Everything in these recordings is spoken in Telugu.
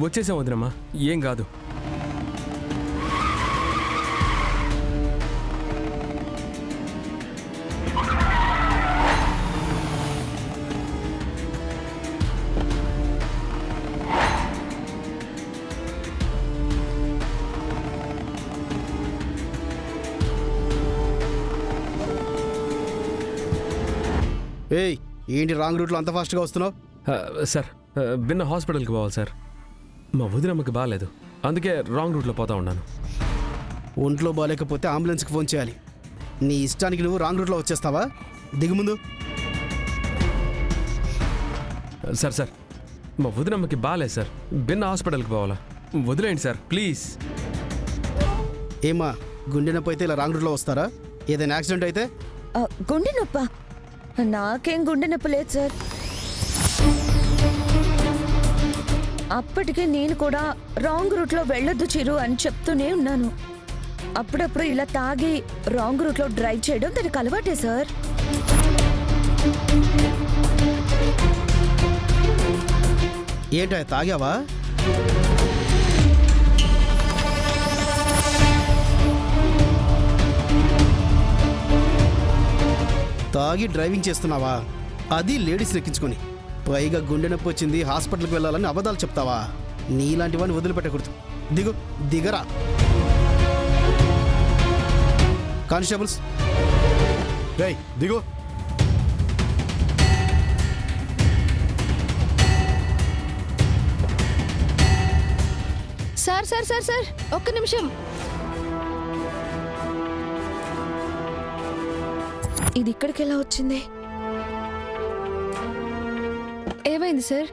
వచ్చేసాం వదినమ్మా, ఏం కాదు. ఏయ్, ఏంటి రాంగ్ రూట్లో అంత ఫాస్ట్గా వస్తున్నావు? సార్, బిన్న హాస్పిటల్కి పోవాలి సార్. మా వదినమ్మకి బాగాలేదు, అందుకే రాంగ్ రూట్లో పోతా ఉన్నాను. ఒంట్లో బాగాలేకపోతే అంబులెన్స్కి ఫోన్ చేయాలి. నీ ఇష్టానికి నువ్వు రాంగ్ రూట్లో వచ్చేస్తావా? దిగు ముందు. సార్, మా వదినమ్మకి బాగాలేదు సార్, బిన్న హాస్పిటల్కి పోవాలా. వదిలేయండి సార్, ప్లీజ్. ఏమా, గుండె నొప్పి అయితే ఇలా రాంగ్ రూట్లో వస్తారా? ఏదైనా యాక్సిడెంట్ అయితే? గుండె నొప్ప? నాకేం గుండె నొప్పి లేదు సార్. అప్పటికే నేను కూడా రాంగ్ రూట్లో వెళ్ళొద్దు చిరు అని చెప్తూనే ఉన్నాను. అప్పుడప్పుడు ఇలా తాగి రాంగ్ రూట్లో డ్రైవ్ చేయడం దానికి అలవాటే సార్. ఏంటో తాగావా? తాగి డ్రైవింగ్ చేస్తున్నావా? అది లేడీస్ ఎక్కించుకొని. పైగా గుండె నొప్పి వచ్చింది, హాస్పిటల్కి వెళ్ళాలని అబద్ధాలు చెప్తావా? నీలాంటి వాడిని వదిలిపెట్టకూడదు. దిగరా. కానిస్టేబుల్స్, రేయ్ దిగు. సార్ సార్ సార్ సార్ ఒక్క నిమిషం. ఇది ఇక్కడికి ఎలా వచ్చింది? ఏమైంది సార్?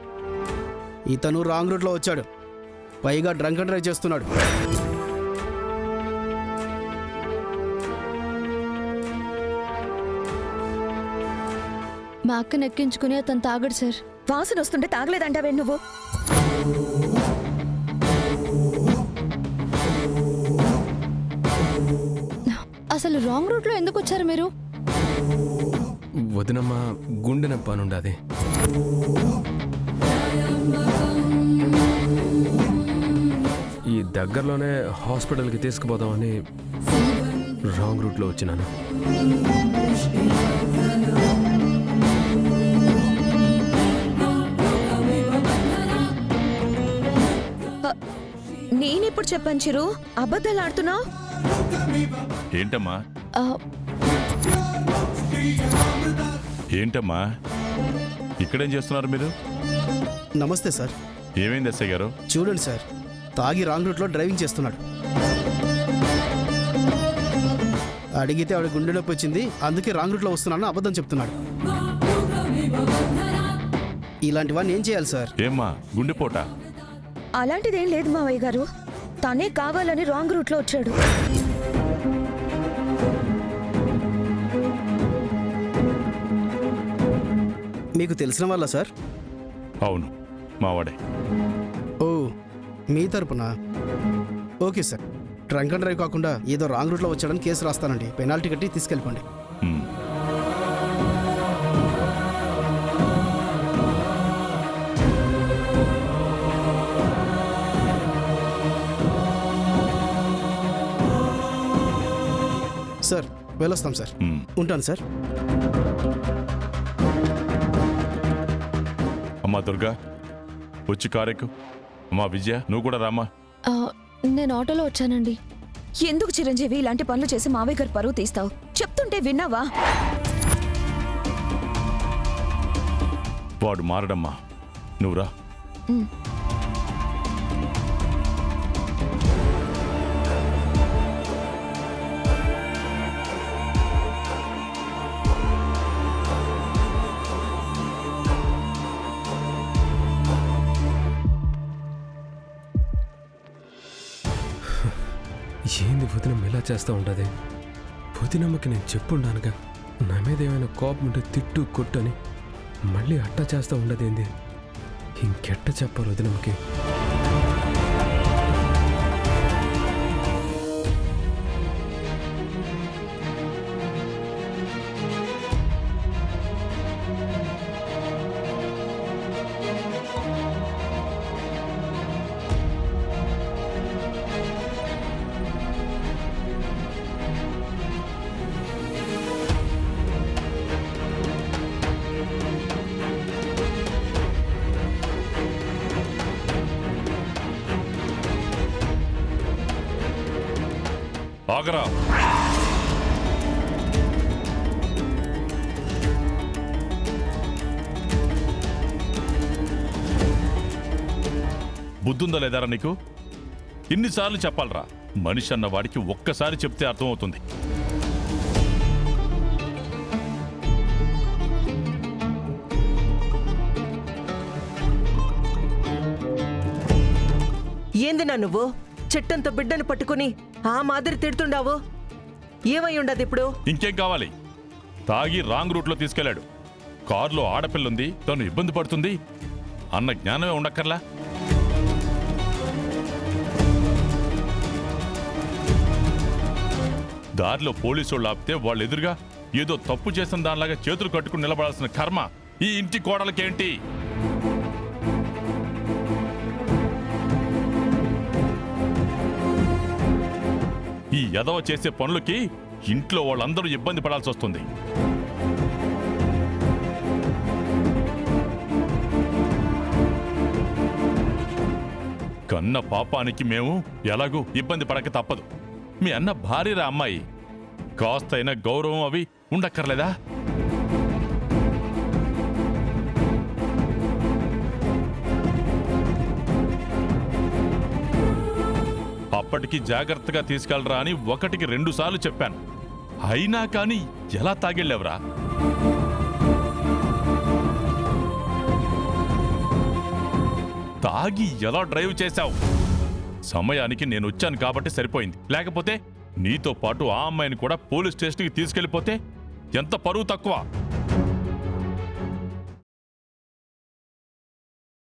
ఇతను రాంగ్ రూట్లో వచ్చాడు, పైగా డ్రంక్ అండ్ డ్రైవ్ చేస్తున్నాడు. మా అక్కను ఎక్కించుకుని అతను తాగడు సార్. వాసన వస్తుంటే తాగలేదంటావే నువ్వు? అసలు రాంగ్ రూట్ లో ఎందుకు వచ్చారు మీరు? వదినమ్మ గుండె నొప్పి అని ఉండదు. ఈ దగ్గరలోనే హాస్పిటల్కి తీసుకుపోదామని రాంగ్ రూట్లో వచ్చినాను. నేనెప్పుడు చెప్పాను చిరు, అబద్ధాలు ఆడుతున్నావు? ఏంటమ్మా ఏంటమ్మా ఇక్కడేం చేస్తున్నారు మీరు? నమస్తే సార్. ఏమైంది ఎస్ఐ గారు? చూడండి సార్, తాగి రాంగ్ రూట్లో డ్రైవింగ్ చేస్తున్నాడు. అడిగితే ఆవిడ గుండె నొప్పి వచ్చింది, అందుకే రాంగ్ రూట్లో వస్తున్నాను అబద్ధం చెప్తున్నాడు. ఇలాంటి వాడిని ఏం చేయాలి సార్? ఏమ్మా గుండెపోట? అలాంటిదేం లేదు మావయ్య గారు, తనే కావాలని రాంగ్ రూట్లో వచ్చాడు. మీకు తెలిసిన వాళ్ళ సార్? అవును, మావాడే. ఓ, మీ తరపున? Okay sir. Drunk and drive కాకుండా ఏదో రాంగ్ రూట్లో వచ్చాడని కేసు రాస్తానండి. పెనాల్టీ కట్టి తీసుకెళ్ళిపోండి. సార్ వెళ్ళొస్తాం సార్. ఉంటాను సార్. అమ్మా దుర్గా, వచ్చి కారెక్కు. అమ్మా విజయ, నువ్వు కూడా రామ్మా. ఆ, నేను ఆటోలో వచ్చానండి. ఎందుకు చిరంజీవి ఇలాంటి పనులు చేసి మావయ్య గారు పరువు తీస్తావు? చెప్తుంటే విన్నావా? వాడు మారడమ్మా, నువ్వు రా. ఏంది వదినమ్మ ఇలా చేస్తూ ఉంటుంది? వదినమ్మకి నేను చెప్పుండానుగా, నా మీద ఏమైనా కోపం ఉంటే తిట్టు కొట్టని. మళ్ళీ అట్టా చేస్తూ ఉండదేంది? ఇంకెట్ట చెప్పాలి వదినమ్మకి? ఆగరా. బుద్ధుందా లేదారా నీకు? ఇన్నిసార్లు చెప్పాలరా? మనిషి అన్న వాడికి ఒక్కసారి చెప్తే అర్థమవుతుంది. ఏంది నా నువ్వు చెట్టంత బిడ్డను పట్టుకుని ఆ మాదిరి తిడుతుండావు? ఏమై ఉండదు ఇప్పుడు? ఇంకేం కావాలి? తాగి రాంగ్ రూట్లో తీసుకెళ్లాడు. కారులో ఆడపిల్లుంది, తను ఇబ్బంది పడుతుంది అన్న జ్ఞానమే ఉండక్కర్లా? దారిలో పోలీసులు ఆపితే వాళ్ళు ఎదురుగా ఏదో తప్పు చేసిన దానిలాగా చేతులు కట్టుకుని నిలబడాల్సిన కర్మ ఈ ఇంటి కోడలకేంటి? ఈ ఎదవ చేసే పనులకి ఇంట్లో వాళ్ళందరూ ఇబ్బంది పడాల్సి వస్తుంది. కన్న పాపానికి మేము ఎలాగూ ఇబ్బంది పడక తప్పదు. మీ అన్న భార్యరా అమ్మాయి, కాస్తైనా గౌరవం అవి ఉండక్కర్లేదా? అప్పటికి జాగ్రత్తగా తీసుకెళ్ళరా అని 1కి 2 సార్లు చెప్పాను. అయినా కానీ ఎలా తాగెళ్ళేవరా? తాగి ఎలా డ్రైవ్ చేశావు? సమయానికి నేను వచ్చాను కాబట్టి సరిపోయింది. లేకపోతే నీతో పాటు ఆ అమ్మాయిని కూడా పోలీస్ స్టేషన్కి తీసుకెళ్ళిపోతే ఎంత పరువు తక్కువ.